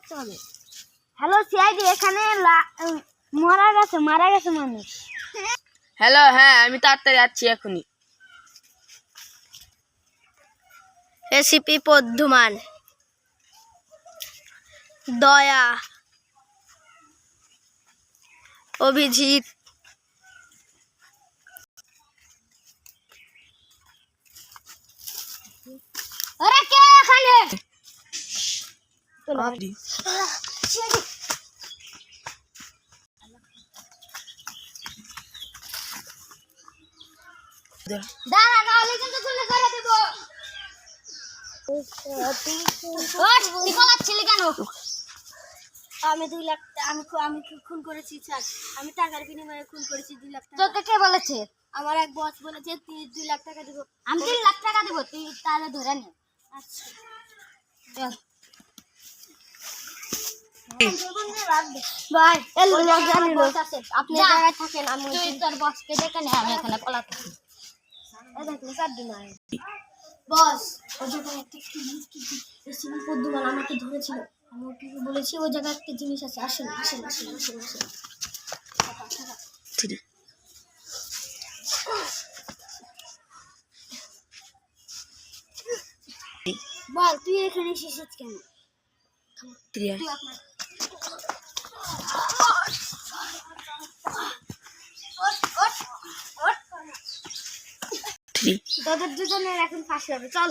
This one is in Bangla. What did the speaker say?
থাকতে হবে। হ্যালো সিআইডি, এখানে মারা গেছে মানুষ। হ্যালো, হ্যাঁ আমি তাড়াতাড়ি যাচ্ছি এখনই। রেসিপি পদ্মমান, দয়া, অভিজিৎ, আরে কে এখানে? দাঁড়া, নাহলে কিন্তু গুলি করে দেব। তুই পালাচ্ছিলি কেন? আমি 2 লাখ আমি খুন করেছি স্যার। আমি টাকার বিনিময়ে খুন করেছি 2 লাখ টাকা। তোকে কে বলেছে? আমার এক বস বলেছে তুই 2 লাখ টাকা দিব। আমি 3 লাখ টাকা দেব, তুই তাহলে ধরে নে। আচ্ছা চল ভাই, আপনি জায়গায় থাকেন, আমি তুই তোর বসকে ডেকে নে, আমি এখানে পলাতে। বস, ওই জায়গায় একটা রেসিপি পদ্মমান আমাকে ধরেছিল। আমি ওকে বলেছি ওই জায়গায় একটা জিনিস আছে, আসেন আসেন আসেন আসেন আসেন। বল, তুই এখানে এসেছিস কেন? তোদের দুজনের এখন ফাঁসি হবে, চল।